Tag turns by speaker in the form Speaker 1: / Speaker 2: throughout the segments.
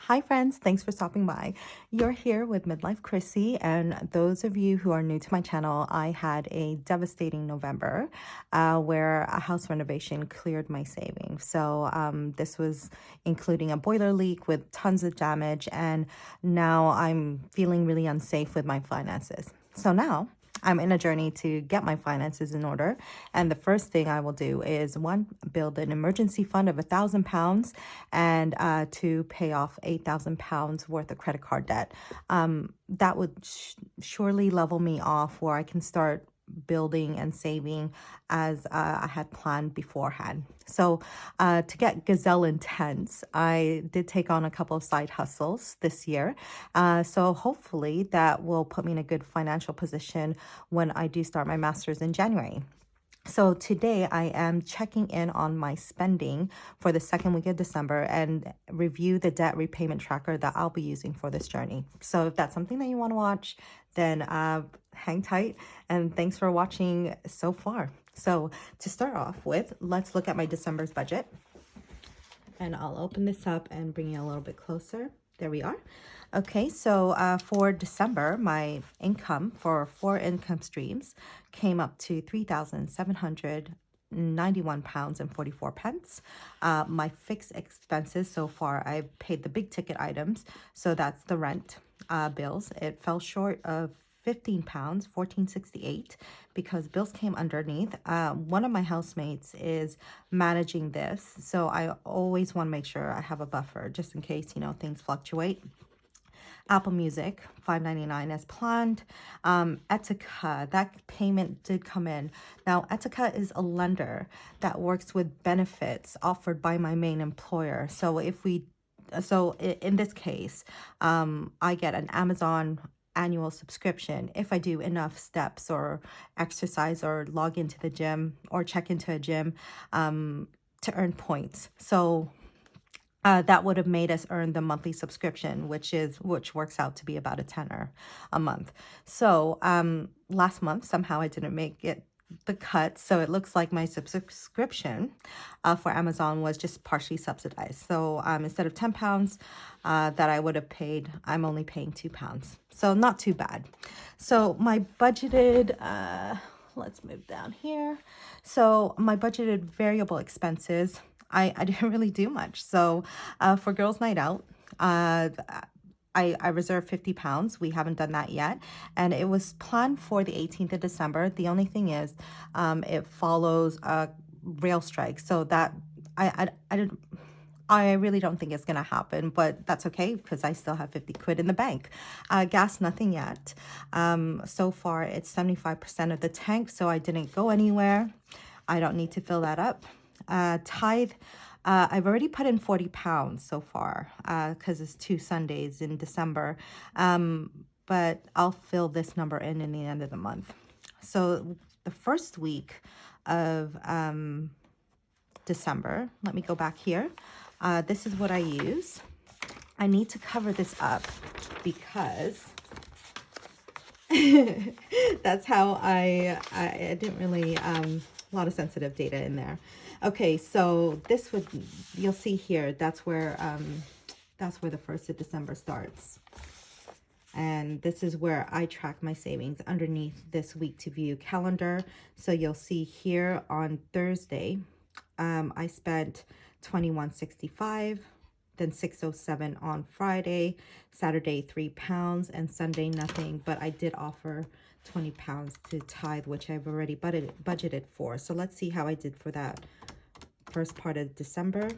Speaker 1: Hi friends, thanks for stopping by. You're here with Midlife Chrissy, and those of you who are new to my channel, I had a devastating November where a house renovation cleared my savings. So this was including a boiler leak with tons of damage, and now I'm feeling really unsafe with my finances. So now I'm in a journey to get my finances in order. And the first thing I will do is one, build an emergency fund of £1,000 and to pay off £8,000 worth of credit card debt. That would surely level me off where I can start building and saving as I had planned beforehand. So to get gazelle intense, I did take on a couple of side hustles this year. So hopefully that will put me in a good financial position when I do start my master's in January. So today I am checking in on my spending for the second week of December and review the debt repayment tracker that I'll be using for this journey. So if that's something that you want to watch, then hang tight, and thanks for watching so far. So to start off with, let's look at my December's budget. And I'll open this up and bring it a little bit closer. There we are. Okay, so for December, my income for 4 income streams came up to £3,791 and 44 pence. My fixed expenses so far, I paid the big ticket items, so that's the rent bills. It fell short of £15, 14.68, because bills came underneath. One of my housemates is managing this, so I always want to make sure I have a buffer just in case, things fluctuate. Apple Music, $5.99 as planned. Etica, that payment did come in. Now, Etica is a lender that works with benefits offered by my main employer. So in this case, I get an Amazon annual subscription if I do enough steps or exercise or log into the gym or check into a gym to earn points. So that would have made us earn the monthly subscription, which works out to be about a tenner a month. So last month, somehow I didn't make it the cut. So it looks like my subscription for Amazon was just partially subsidized. So instead of £10 that I would have paid, I'm only paying £2. So not too bad. So my budgeted, let's move down here. So my budgeted variable expenses, I didn't really do much. So for girls' night out, I reserved £50. We haven't done that yet. And it was planned for the 18th of December. The only thing is it follows a rail strike. So that I really don't think it's going to happen, but that's okay because I still have 50 quid in the bank. Gas, nothing yet. So far, it's 75% of the tank, so I didn't go anywhere. I don't need to fill that up. Tithe, I've already put in £40 so far because it's 2 Sundays in December. But I'll fill this number in the end of the month. So the first week of December, let me go back here. This is what I use. I need to cover this up because that's how I didn't really, a lot of sensitive data in there. Okay, so this would, you'll see here, that's where the 1st of December starts. And this is where I track my savings underneath this week to view calendar. So you'll see here on Thursday, I spent $21.65, then $6.07 on Friday, Saturday £3, and Sunday nothing. But I did offer £20 to tithe, which I've already budgeted for. So let's see how I did for that first part of December.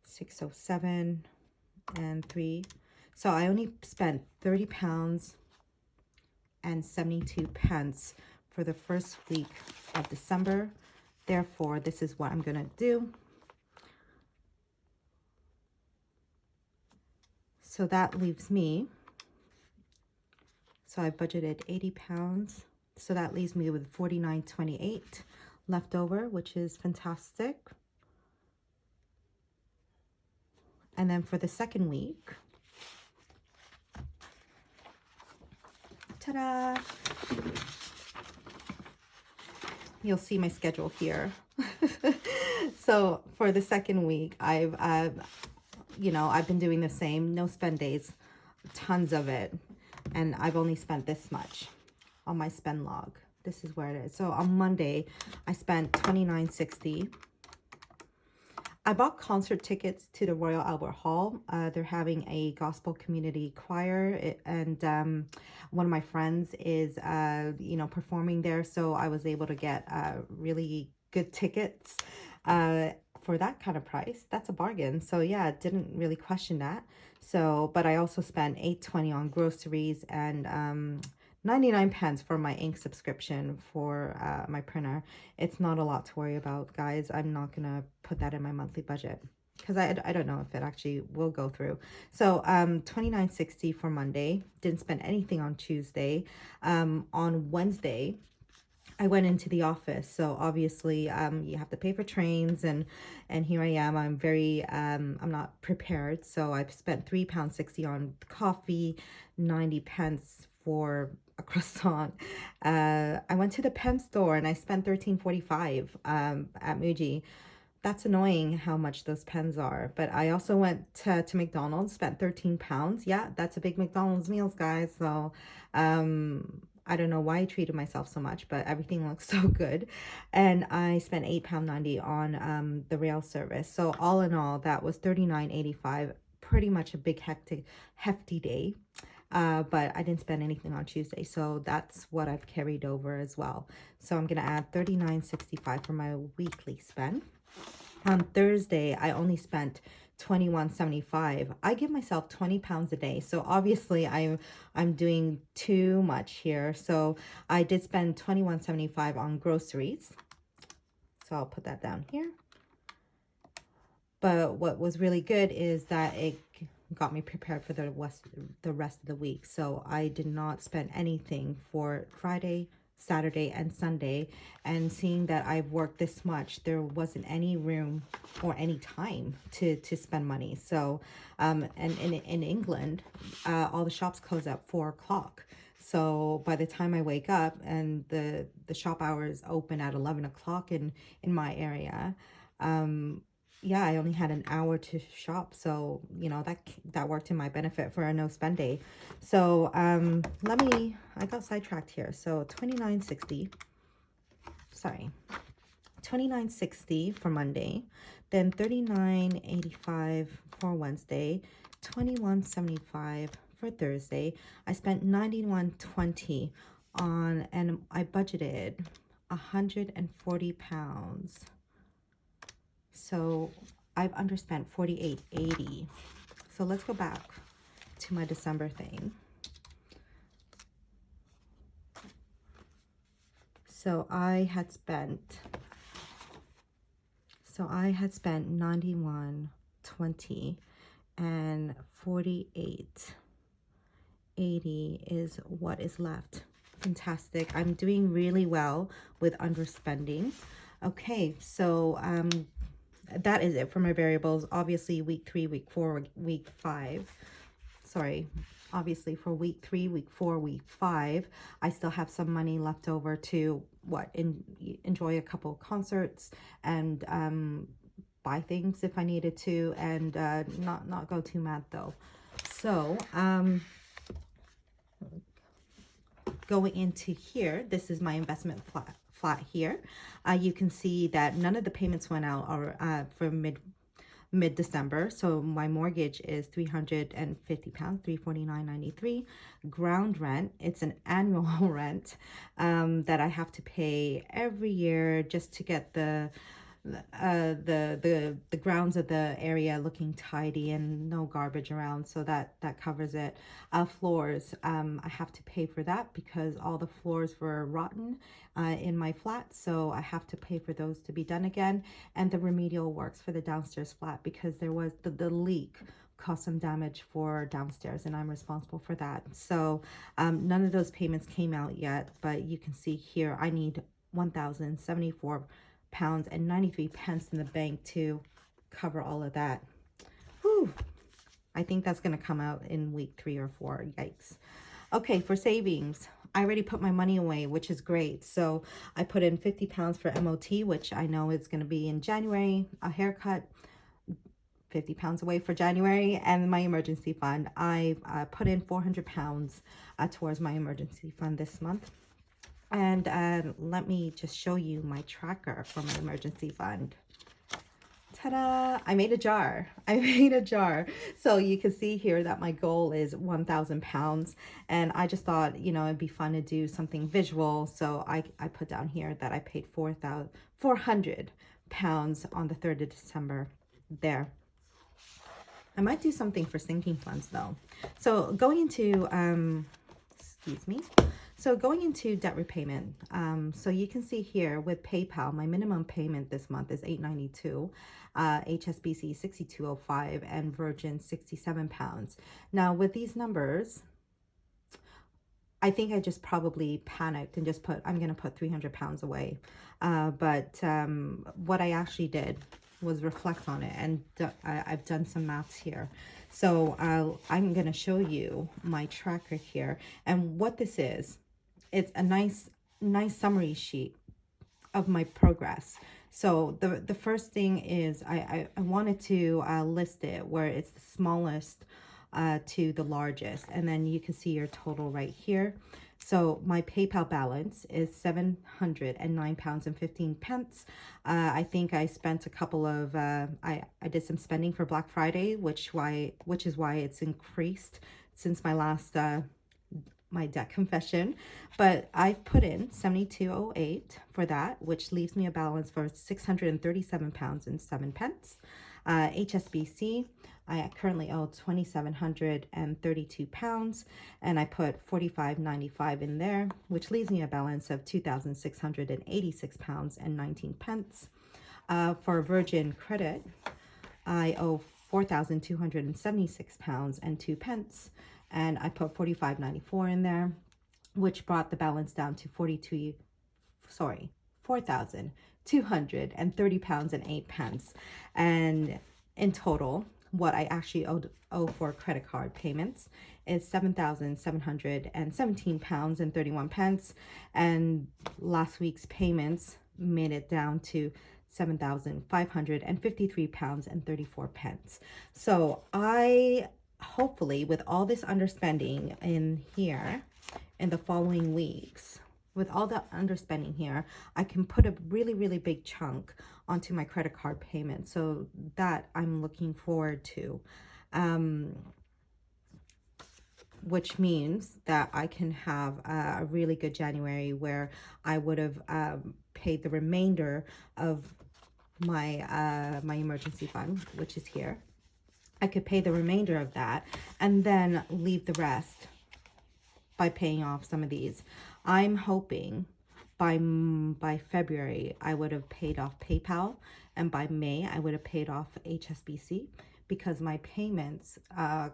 Speaker 1: 607 and 3. So I only spent £30 and 72 pence for the first week of December. Therefore, this is what I'm going to do. So that leaves me, so I budgeted £80. So that leaves me with $49.28 left over, which is fantastic. And then for the second week, ta-da! You'll see my schedule here. So for the second week, I've you know, I've been doing the same, no spend days, tons of it. And I've only spent this much on my spend log. This is where it is. So on Monday, I spent $29.60. I bought concert tickets to the Royal Albert Hall. They're having a gospel community choir, and one of my friends is, you know, performing there. So I was able to get really good tickets for that kind of price. That's a bargain. So yeah, didn't really question that. So, but I also spent $8.20 on groceries and 99 pence for my ink subscription for my printer. It's not a lot to worry about, guys. I'm not gonna put that in my monthly budget because I don't know if it actually will go through. So $29.60 for Monday. Didn't spend anything on Tuesday. On Wednesday, I went into the office. So obviously you have to pay for trains, and here I am. I'm very I'm not prepared. So I've spent £3.60 on coffee, 90 pence for a croissant. I went to the pen store and I spent $13.45 at Muji. That's annoying how much those pens are. But I also went to McDonald's, spent £13. Yeah, that's a big McDonald's meals, guys. So I don't know why I treated myself so much, but everything looks so good. And I spent £8.90 on the rail service. So all in all, that was $39.85. Pretty much a big hefty day. But I didn't spend anything on Tuesday, so that's what I've carried over as well. So I'm gonna add $39.65 for my weekly spend. On Thursday, I only spent $21.75. I give myself 20 pounds a day, so obviously I'm doing too much here. So I did spend $21.75 on groceries. So I'll put that down here. But what was really good is that it got me prepared for the rest of the week. So I did not spend anything for Friday, Saturday, and Sunday. And seeing that I've worked this much, there wasn't any room or any time to spend money. So and in England, all the shops close at 4 o'clock. So by the time I wake up, and the shop hours open at 11 o'clock in my area, yeah, I only had an hour to shop. So, you know, that worked in my benefit for a no spend day. So, I got sidetracked here. So $29.60 for Monday, then $39.85 for Wednesday, $21.75 for Thursday. I spent $91.20 on, and I budgeted £140. So I've underspent $48.80. So let's go back to my December thing. So I had spent $91.20, and $48.80 is what is left. Fantastic. I'm doing really well with underspending. Okay, so that is it for my variables. Obviously week 3, week 4, week 5. Sorry. Obviously for week 3, week 4, week 5, I still have some money left over to enjoy a couple concerts and buy things if I needed to, and not go too mad though. So going into here, this is my investment flat here. You can see that none of the payments went out for mid-December. So my mortgage is £350, $349.93. Ground rent, it's an annual rent that I have to pay every year just to get the grounds of the area looking tidy and no garbage around, so that covers it. Floors, I have to pay for that because all the floors were rotten in my flat, so I have to pay for those to be done again. And the remedial works for the downstairs flat, because there was the leak caused some damage for downstairs, and I'm responsible for that. So none of those payments came out yet, but you can see here I need £1,074.93 in the bank to cover all of that. Whew. I think that's going to come out in week 3 or 4. Yikes. Okay, for savings, I already put my money away, which is great. So I put in £50 for MOT, which I know is going to be in January. A haircut, £50 away for January. And my emergency fund, I put in £400 towards my emergency fund this month. And let me just show you my tracker for my emergency fund. Ta-da! I made a jar. I made a jar. So you can see here that my goal is £1,000. And I just thought, you know, it'd be fun to do something visual. So I put down here that I paid £400 on the 3rd of December there. I might do something for sinking funds though. So going into, excuse me. So going into debt repayment, so you can see here with PayPal, my minimum payment this month is $8.92, HSBC $62.05, and Virgin £67. Now with these numbers, I think I just probably panicked and just put, I'm going to put £300 away. But what I actually did was reflect on it, and I've done some maths here. So I'm going to show you my tracker here, and what this is. It's a nice summary sheet of my progress. So the first thing is I wanted to list it where it's the smallest to the largest, and then you can see your total right here. So my PayPal balance is £709.15. I think I spent a couple of I did some spending for Black Friday, which is why it's increased since my last my debt confession. But I've put in $72.08 for that, which leaves me a balance for £637.07. HSBC, I currently owe £2,732, and I put $45.95 in there, which leaves me a balance of £2,686.19. For Virgin Credit, I owe £4,276.02, and I put $45.94 in there, which brought the balance down to £4,230.08. And in total, what I actually owe for credit card payments is £7,717.31, and last week's payments made it down to £7,553.34. So I hopefully, with all this underspending in here in the following weeks, with all the underspending here, I can put a really big chunk onto my credit card payment. So that I'm looking forward to, which means that I can have a really good January where I would have paid the remainder of my my emergency fund, which is here. I could pay the remainder of that and then leave the rest by paying off some of these. I'm hoping by February I would have paid off PayPal, and by May I would have paid off HSBC, because my payments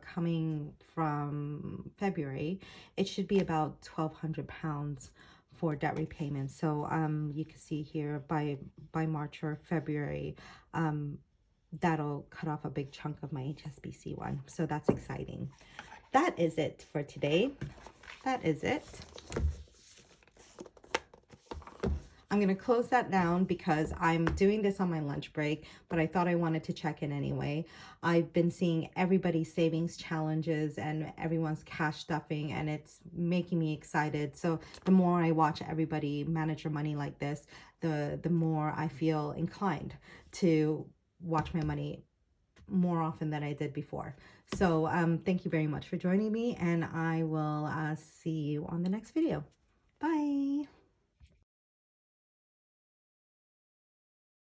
Speaker 1: coming from February, it should be about £1,200 for debt repayment. So you can see here by March or February, that'll cut off a big chunk of my HSBC one. So that's exciting. That is it for today. That is it. I'm going to close that down because I'm doing this on my lunch break, but I thought I wanted to check in anyway. I've been seeing everybody's savings challenges and everyone's cash stuffing, and it's making me excited. So the more I watch everybody manage their money like this, the more I feel inclined to watch my money more often than I did before. So thank you very much for joining me, and I will see you on the next video. Bye.